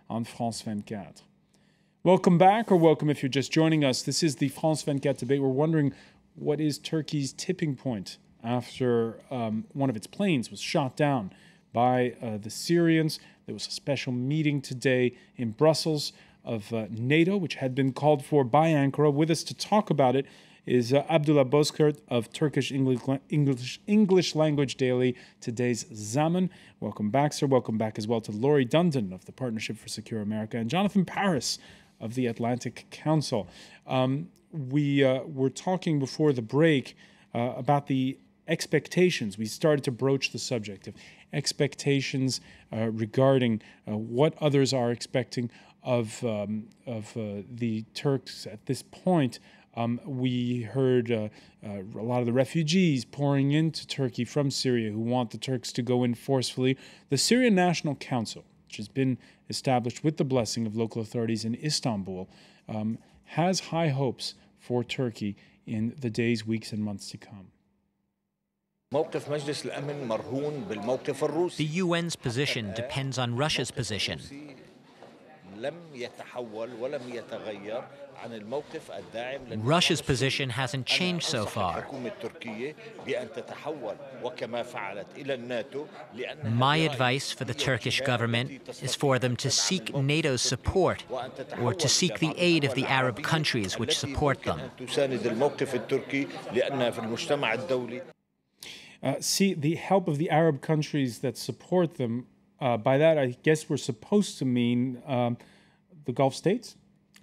on France 24. Welcome back, or welcome if you're just joining us. This is the France 24 debate. We're wondering, what is Turkey's tipping point after one of its planes was shot down by the Syrians? There was a special meeting today in Brussels of NATO, which had been called for by Ankara. With us to talk about it is Abdullah BOZKURT of Turkish English Language Daily, today's Zaman. Welcome back, sir. Welcome back as well to Laurie DUNDON of the Partnership for Secure America and Jonathan Paris of the Atlantic Council. We were talking before the break about the expectations. We started to broach the subject of expectations regarding what others are expecting of the Turks at this point. We heard a lot of the refugees pouring into Turkey from Syria who want the Turks to go in forcefully. The Syrian National Council, which has been established with the blessing of local authorities in Istanbul, has high hopes for Turkey in the days, weeks, and months to come. The UN's position depends on Russia's position. Russia's position hasn't changed so far. My advice for the Turkish government is for them to seek NATO's support or to seek the aid of the Arab countries which support them. See the help of the Arab countries that support them. By that, I guess we're supposed to mean the Gulf states?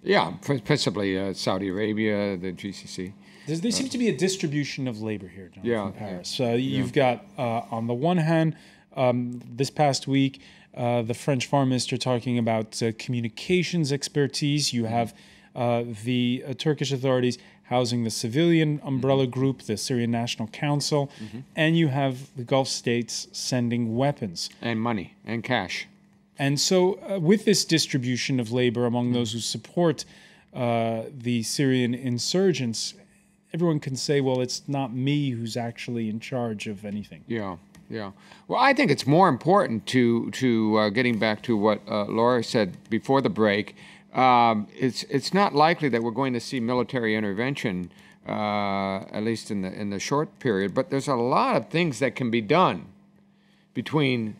Yeah, principally Saudi Arabia, the GCC. There seems to be a distribution of labor here, Jonathan Paris. You've got, on the one hand, this past week, the French Foreign Minister talking about communications expertise. You have the Turkish authorities housing the civilian umbrella group, the Syrian National Council, and you have the Gulf states sending weapons. And money and cash. And so with this distribution of labor among those who support the Syrian insurgents, everyone can say, well, it's not me who's actually in charge of anything. Yeah. Well, I think it's more important to getting back to what Laura said before the break. It's not likely that we're going to see military intervention, at least in the short period. But there's a lot of things that can be done between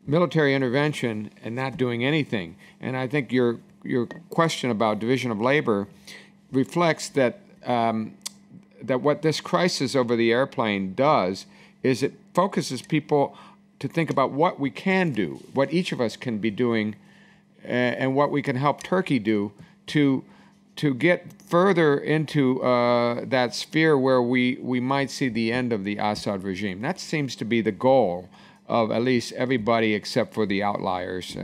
military intervention and not doing anything. And I think your question about division of labor reflects that that what this crisis over the airplane does is it focuses people to think about what we can do, what each of us can be doing, and what we can help Turkey do to get further into that sphere where we might see the end of the Assad regime. That seems to be the goal of at least everybody except for the outliers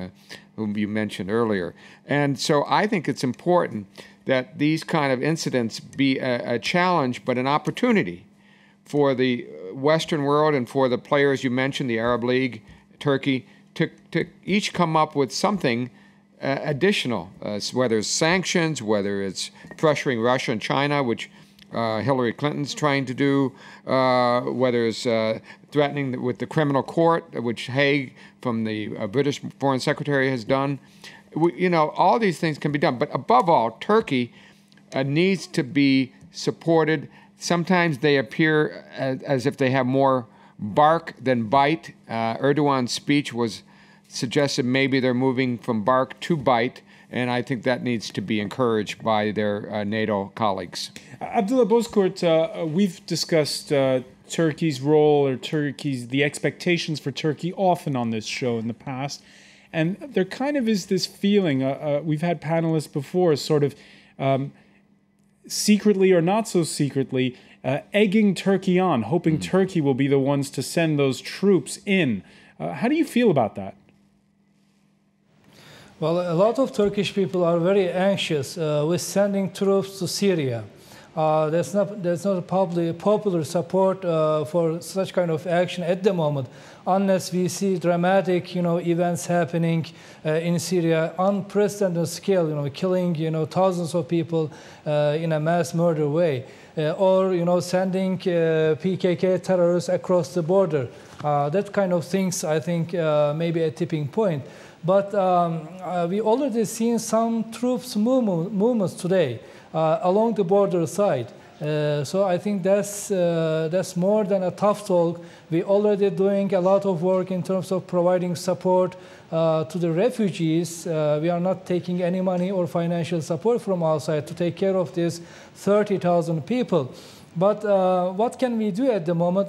whom you mentioned earlier. And so I think it's important that these kind of incidents be a challenge but an opportunity for the Western world and for the players you mentioned, the Arab League, Turkey, to each come up with something additional, whether it's sanctions, whether it's pressuring Russia and China, which Hillary Clinton's trying to do, whether it's threatening with the criminal court, which Haig from the British Foreign Secretary has done. All these things can be done. But above all, Turkey needs to be supported. Sometimes they appear as if they have more bark than bite. Erdogan's speech suggested maybe they're moving from bark to bite. And I think that needs to be encouraged by their NATO colleagues. Abdullah BOZKURT, we've discussed Turkey's role or the expectations for Turkey often on this show in the past. And there kind of is this feeling, we've had panelists before, sort of secretly or not so secretly, egging Turkey on, hoping Turkey will be the ones to send those troops in. How do you feel about that? Well, a lot of Turkish people are very anxious with sending troops to Syria. There's not popular support for such kind of action at the moment, unless we see dramatic, events happening in Syria, unprecedented scale, killing, thousands of people in a mass murder way, or sending PKK terrorists across the border. That kind of things, I think, may be a tipping point. But we already seen some troops movements today along the border side. So I think that's more than a tough talk. We're already doing a lot of work in terms of providing support to the refugees. We are not taking any money or financial support from outside to take care of these 30,000 people. But what can we do at the moment?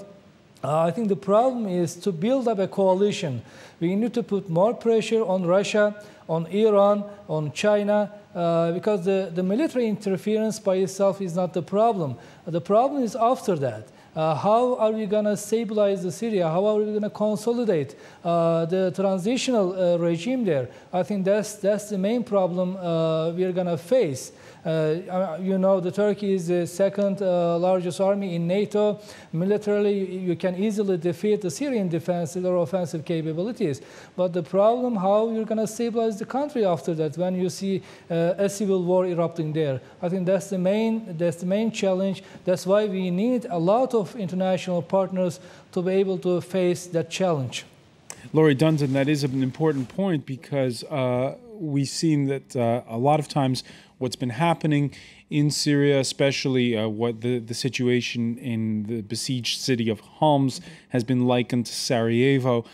I think the problem is to build up a coalition. We need to put more pressure on Russia, on Iran, on China, because the military interference by itself is not the problem. The problem is after that. How are we going to stabilize the Syria? How are we going to consolidate the transitional regime there? I think that's the main problem we're going to face. You know, the Turkey is the second largest army in NATO. Militarily, you can easily defeat the Syrian defensive or offensive capabilities. But the problem, how you're going to stabilize the country after that when you see a civil war erupting there. I think that's the main challenge. That's why we need a lot of international partners to be able to face that challenge. Laurie Dundon, that is an important point because we've seen that a lot of times what's been happening in Syria, especially what the situation in the besieged city of Homs has been likened to Sarajevo.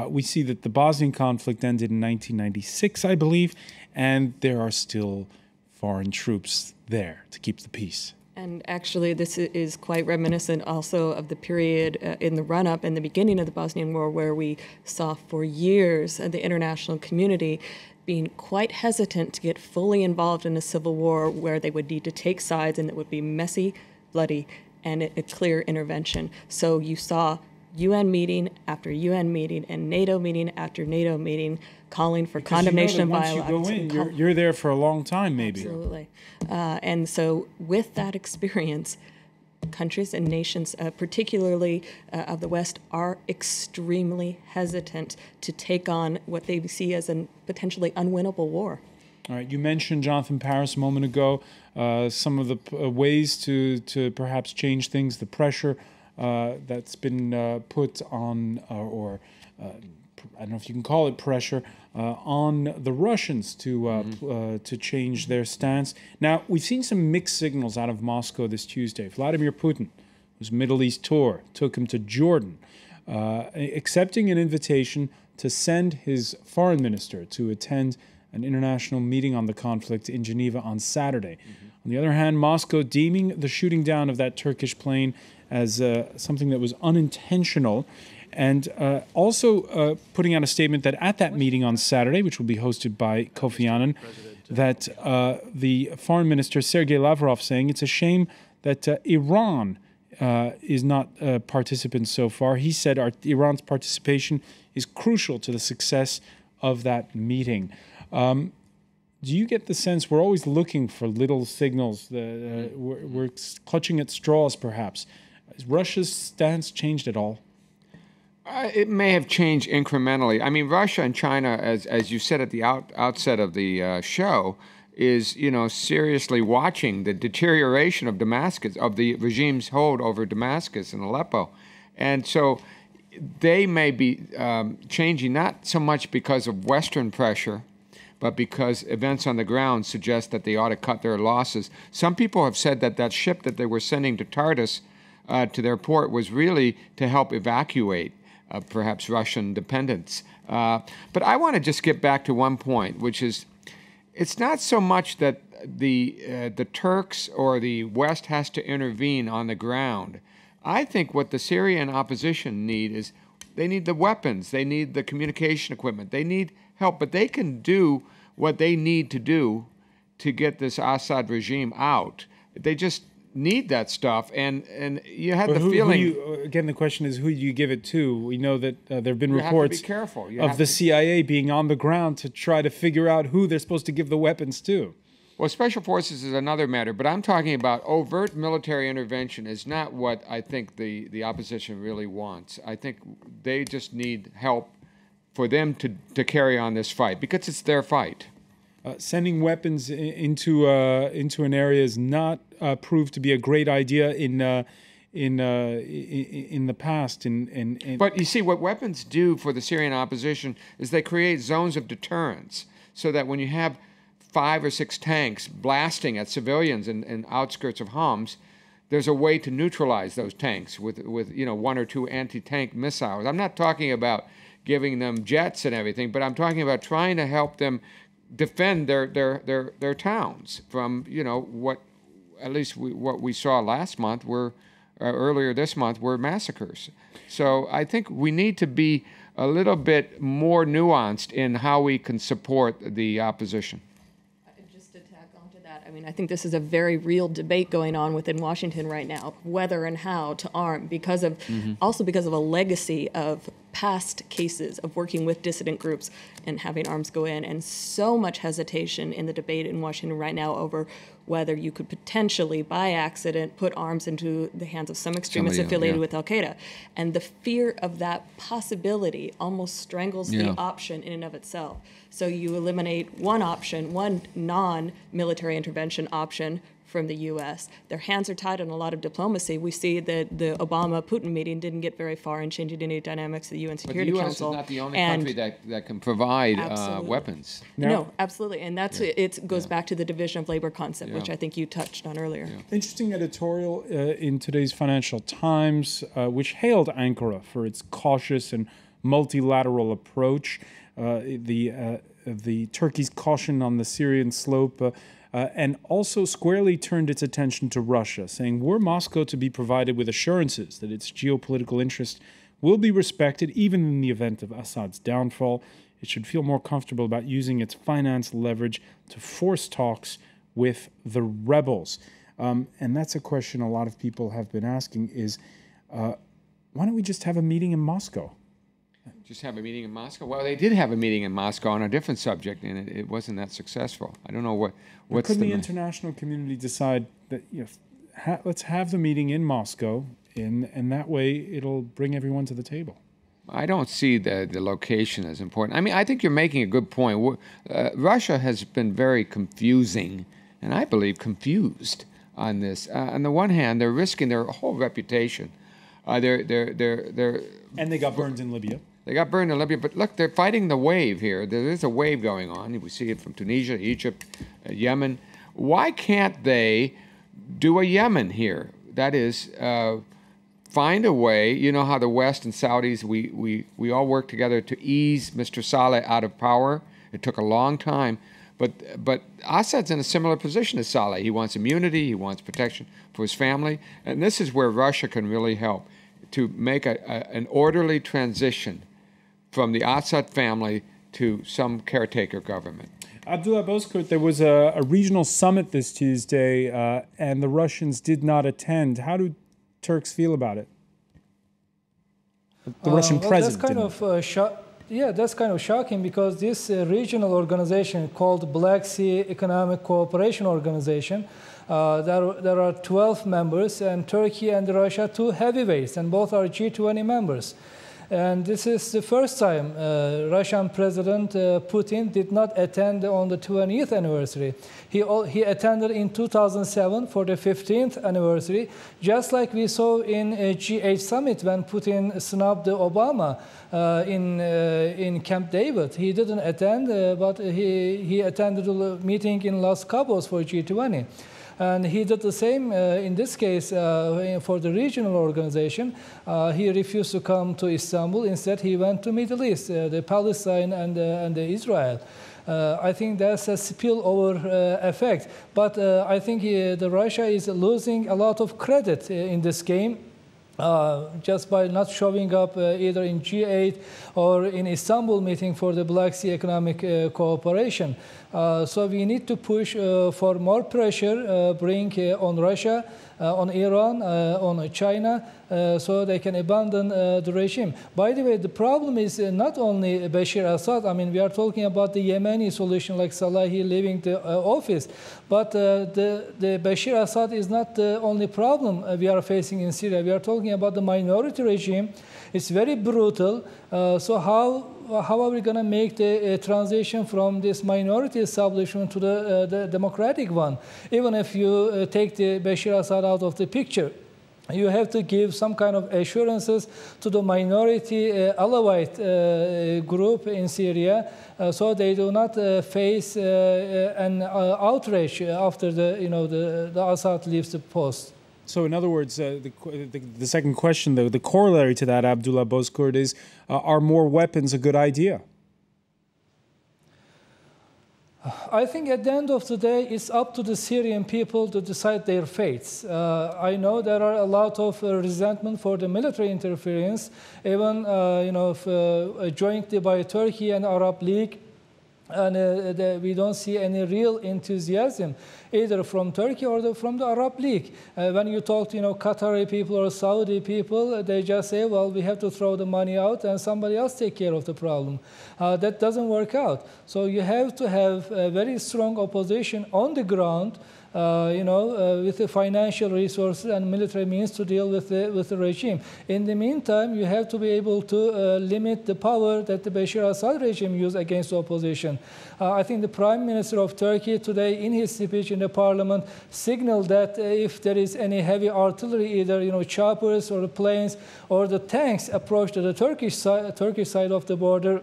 We see that the Bosnian conflict ended in 1996, I believe, and there are still foreign troops there to keep the peace. And actually, this is quite reminiscent also of the period in the run-up and the beginning of the Bosnian War, where we saw for years the international community being quite hesitant to get fully involved in a civil war where they would need to take sides and it would be messy, bloody, and a clear intervention. So you saw UN meeting after UN meeting and NATO meeting after NATO meeting calling for condemnation of violence. Once you go in, you're there for a long time, maybe. Absolutely. And so with that experience, countries and nations, particularly of the West, are extremely hesitant to take on what they see as a potentially unwinnable war. All right, you mentioned Jonathan Paris a moment ago, some of the ways to perhaps change things, the pressure that's been put on, I don't know if you can call it pressure, on the Russians to change their stance. Now, we've seen some mixed signals out of Moscow this Tuesday. Vladimir Putin, whose Middle East tour took him to Jordan, accepting an invitation to send his foreign minister to attend an international meeting on the conflict in Geneva on Saturday. On the other hand, Moscow deeming the shooting down of that Turkish plane as something that was unintentional, and also putting out a statement that at that meeting on Saturday, which will be hosted by Kofi Annan, that the foreign minister, Sergei Lavrov, saying it's a shame that Iran is not a participant so far. He said Iran's participation is crucial to the success of that meeting. Do you get the sense we're always looking for little signals? We're clutching at straws, perhaps. Has Russia's stance changed at all? It may have changed incrementally. I mean, Russia and China, as you said at the outset of the show, is seriously watching the deterioration of Damascus, of the regime's hold over Damascus and Aleppo, and so they may be changing not so much because of Western pressure, but because events on the ground suggest that they ought to cut their losses. Some people have said that that ship that they were sending to Tartus to their port was really to help evacuate perhaps Russian dependents. But I want to just get back to one point, which is it's not so much that the Turks or the West has to intervene on the ground. I think what the Syrian opposition need is they need the weapons, they need the communication equipment, they need help, but they can do what they need to do to get this Assad regime out. They just need that stuff, and you had the feeling. Again, the question is, who do you give it to? We know that there have been reports of the CIA being on the ground to try to figure out who they're supposed to give the weapons to. Well, special forces is another matter, but I'm talking about overt military intervention is not what I think the opposition really wants. I think they just need help for them to carry on this fight, because it's their fight. Sending weapons into an area is not proved to be a great idea in the past. But you see, what weapons do for the Syrian opposition is they create zones of deterrence, so that when you have 5 or 6 tanks blasting at civilians in outskirts of Homs, there's a way to neutralize those tanks with 1 or 2 anti-tank missiles. I'm not talking about giving them jets and everything, but I'm talking about trying to help them defend their towns from what we saw last month were earlier this month were massacres. So I think we need to be a little bit more nuanced in how we can support the opposition. Just to tack onto that, I mean, I think this is a very real debate going on within Washington right now, whether and how to arm, because of also because of a legacy of past cases of working with dissident groups and having arms go in, and so much hesitation in the debate in Washington right now over whether you could potentially, by accident, put arms into the hands of some extremists affiliated with al-Qaeda. And the fear of that possibility almost strangles the option in and of itself. So you eliminate one option, one non-military intervention option from the U.S. Their hands are tied on a lot of diplomacy. We see that the Obama-Putin meeting didn't get very far in changing any dynamics of the UN Security Council. But the U.S. is not the only country that can provide weapons. No, absolutely. And that's it goes back to the division of labor concept, which I think you touched on earlier. Yeah. Interesting editorial in today's Financial Times, which hailed Ankara for its cautious and multilateral approach. The Turkey's caution on the Syrian slope, and also squarely turned its attention to Russia, saying, were Moscow to be provided with assurances that its geopolitical interests will be respected even in the event of Assad's downfall, it should feel more comfortable about using its finance leverage to force talks with the rebels. And that's a question a lot of people have been asking is, why don't we just have a meeting in Moscow? Just have a meeting in Moscow? Well, they did have a meeting in Moscow on a different subject, and it wasn't that successful. I don't know what's couldn't the international community decide that let's have the meeting in Moscow, and that way it'll bring everyone to the table? I don't see the location as important. I mean, I think you're making a good point. Russia has been very confusing, and I believe confused on this. On the one hand, they're risking their whole reputation. And they got burned in Libya. They got burned in Libya, but look, they're fighting the wave here. There is a wave going on. We see it from Tunisia, Egypt, Yemen. Why can't they do a Yemen here? That is, find a way. You know how the West and Saudis, we all work together to ease Mr. Saleh out of power. It took a long time. But Assad's in a similar position as Saleh. He wants immunity. He wants protection for his family. And this is where Russia can really help to make an orderly transition from the Assad family to some caretaker government. Abdullah BOZKURT, there was a regional summit this Tuesday, and the Russians did not attend. How do Turks feel about it? The Russian president that's kind of shocking, because this regional organization called Black Sea Economic Cooperation Organization, there are 12 members, and Turkey and Russia 2 heavyweights, and both are G20 members. And this is the first time Russian President Putin did not attend on the 20th anniversary. He attended in 2007 for the 15th anniversary, just like we saw in a G8 summit when Putin snubbed Obama in Camp David. He didn't attend, but he attended a meeting in Los Cabos for G20. And he did the same in this case for the regional organization. He refused to come to Istanbul. Instead, he went to Middle East, the Palestine and the Israel. I think that's a spillover effect. But I think the Russia is losing a lot of credit in this game. Just by not showing up either in G8 or in Istanbul meeting for the Black Sea Economic Cooperation. So we need to push for more pressure, bring on Russia, on Iran, on China, so they can abandon the regime. By the way, the problem is not only Bashar Assad. I mean, we are talking about the Yemeni solution, like Salahi leaving the office. But the Bashar Assad is not the only problem we are facing in Syria. We are talking about the minority regime. It's very brutal. So how are we going to make the transition from this minority establishment to the democratic one, even if you take the Bashar Assad out of the picture? you have to give some kind of assurances to the minority Alawite group in Syria, so they do not face an outrage after the Assad leaves the post. So, in other words, the second question, though, the corollary to that, Abdullah BOZKURT, is: are more weapons a good idea? I think at the end of the day, it's up to the Syrian people to decide their fates. I know there are a lot of resentment for the military interference, even jointly by Turkey and Arab League. And we don't see any real enthusiasm either from Turkey or from the Arab League. When you talk to Qatari people or Saudi people, they just say, well, we have to throw the money out and somebody else take care of the problem. That doesn't work out. So you have to have a very strong opposition on the ground, with the financial resources and military means to deal with the regime. In the meantime, you have to be able to limit the power that the Bashar Assad regime used against the opposition. I think the Prime Minister of Turkey today, in his speech in the parliament, signaled that if there is any heavy artillery, either choppers or the planes or the tanks approach to the Turkish side of the border,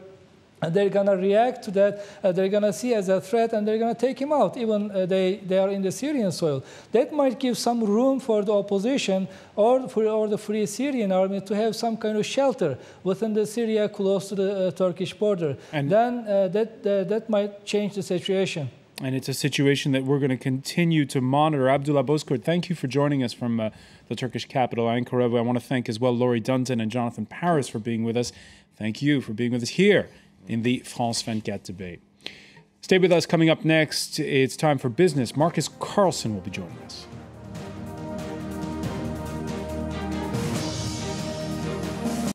they're going to react to that. They're going to see as a threat, and they're going to take him out, even they are in the Syrian soil. That might give some room for the opposition or the Free Syrian Army to have some kind of shelter within the Syria close to the Turkish border. And then that might change the situation. And it's a situation that we're going to continue to monitor. Abdullah BOZKURT, thank you for joining us from the Turkish capital, Ankara. I want to thank as well Laurie DUNDON and Jonathan Paris for being with us. Thank you for being with us here in the France 24 debate. Stay with us. Coming up next, it's time for business. Marcus Carlson will be joining us.